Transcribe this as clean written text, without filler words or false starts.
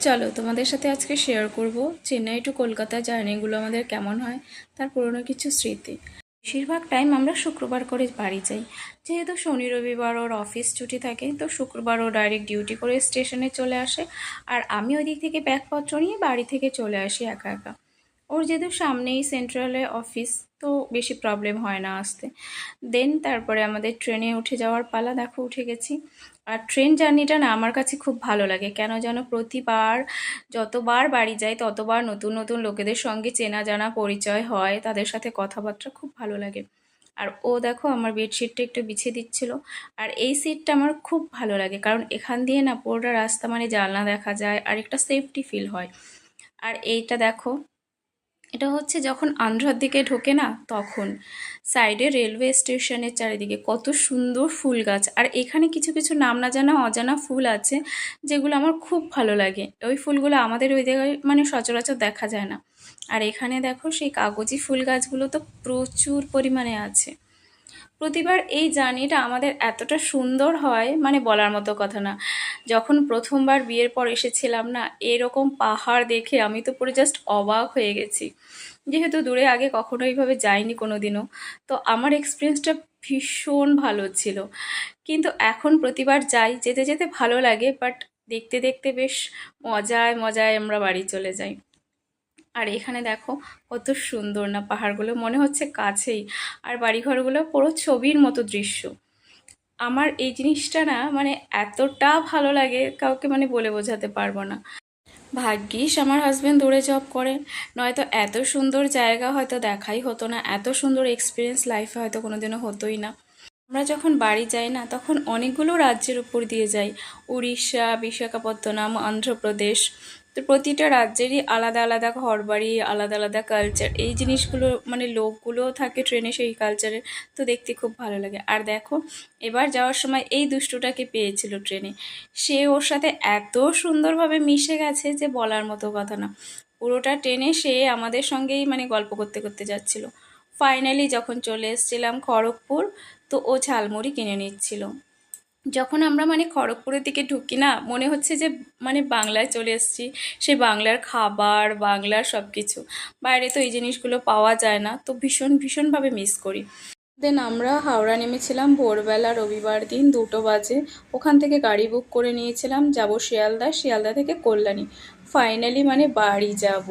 চলো তোমাদের সাথে আজকে শেয়ার করব চেন্নাই টু কলকাতা জার্নিগুলো আমাদের কেমন হয়, তার পুরনো কিছু স্মৃতি। বেশিরভাগ টাইম আমরা শুক্রবার করে বাড়ি যাই, যেহেতু শনি রবিবার ওর অফিস ছুটি থাকে, তো শুক্রবার ও ডাইরেক্ট ডিউটি করে স্টেশনে চলে আসে। আর আমি ওই দিক থেকে ব্যাগপত্র নিয়ে বাড়ি থেকে চলে আসি একা একা। ওর যেহেতু সামনেই সেন্ট্রালে অফিস, তো বেশি প্রবলেম হয় না আসতে। দেন তারপরে আমাদের ট্রেনে উঠে যাওয়ার পালা। দেখো উঠে গেছি। আর ট্রেন জার্নিটা না আমার কাছে খুব ভালো লাগে, কেন যেন প্রতিবার যতবার বাড়ি যাই ততবার নতুন নতুন লোকেদের সঙ্গে চেনা জানা পরিচয় হয়, তাদের সাথে কথাবার্তা খুব ভালো লাগে। আর ও দেখো আমার বেডশিটটা একটু বিছিয়ে দিচ্ছিল। আর এই সিটটা আমার খুব ভালো লাগে, কারণ এখান দিয়ে না পুরোটা রাস্তা মানে জানলা দেখা যায় আর একটা সেফটি ফিল হয়। আর এইটা দেখো, এটা হচ্ছে যখন আন্ধ্রার দিকে ঢোকে না তখন সাইডে রেলওয়ে স্টেশনের চারিদিকে কত সুন্দর ফুল গাছ। আর এখানে কিছু কিছু নাম না জানা অজানা ফুল আছে, যেগুলো আমার খুব ভালো লাগে। ওই ফুলগুলো আমাদের ওই জায়গায় মানে সচরাচর দেখা যায় না। আর এখানে দেখো সেই কাগজি ফুল গাছগুলো তো প্রচুর পরিমাণে আছে। প্রতিবার এই জার্নিটা আমাদের এতটা সুন্দর হয় মানে বলার মতো কথা না। যখন প্রথমবার বিয়ের পর এসেছিলাম না, এরকম পাহাড় দেখে আমি তো পুরো জাস্ট অবাক হয়ে গেছি। যেহেতু দূরে আগে কখনো এইভাবে যাইনি কোনো দিনও, তো আমার এক্সপিরিয়েন্সটা ভীষণ ভালো ছিল। কিন্তু এখন প্রতিবার যাই, যেতে যেতে ভালো লাগে, বাট দেখতে দেখতে বেশ মজায় মজায় আমরা বাড়ি চলে যাই। আর এখানে দেখো কত সুন্দর না পাহাড়গুলো, মনে হচ্ছে কাছেই। আর বাড়িঘরগুলো পুরো ছবির মতো দৃশ্য। আমার এই জিনিসটা না মানে এতটা ভালো লাগে, কাউকে মানে বলে বোঝাতে পারবো না। ভাগ্যিস আমার হাজবেন্ড দূরে জব করেন, নয়তো এত সুন্দর জায়গা হয়তো দেখাই হতো না, এত সুন্দর এক্সপিরিয়েন্স লাইফে হয়তো কোনোদিনও হতোই না। আমরা যখন বাড়ি যাই না তখন অনেকগুলো রাজ্যের উপর দিয়ে যাই, উড়িষ্যা, বিশাখাপত্তনম, অন্ধ্রপ্রদেশ। তো প্রতিটা রাজ্যেরই আলাদা আলাদা ঘরবাড়ি, আলাদা আলাদা কালচার, এই জিনিসগুলো মানে লোকগুলো থাকে ট্রেনে সেই কালচারের। তো দেখতে খুব ভালো লাগে। আর দেখো এবার যাওয়ার সময় এই দুষ্টুটাকে পেয়েছিল ট্রেনে, সে ওর সাথে এত সুন্দরভাবে মিশে গেছে যে বলার মতো কথা না। পুরোটা ট্রেনে সে আমাদের সঙ্গেই মানে গল্প করতে করতে যাচ্ছিল। ফাইনালি যখন চলে এসেছিলাম খড়গপুর, তো ও ঝালমুড়ি কিনে নিচ্ছিল। যখন আমরা মানে খড়গপুরের দিকে ঢুকি না, মনে হচ্ছে যে মানে বাংলায় চলে এসেছি। সে বাংলার খাবার, বাংলার সব কিছু। বাইরে তো এই জিনিসগুলো পাওয়া যায় না, তো ভীষণ ভীষণভাবে মিস করি। দেন আমরা হাওড়া নেমেছিলাম ভোরবেলা, রবিবার দিন 2টো বাজে। ওখান থেকে গাড়ি বুক করে নিয়েছিলাম, যাব শিয়ালদা, শিয়ালদা থেকে কল্যাণী। ফাইনালি মানে বাড়ি যাব।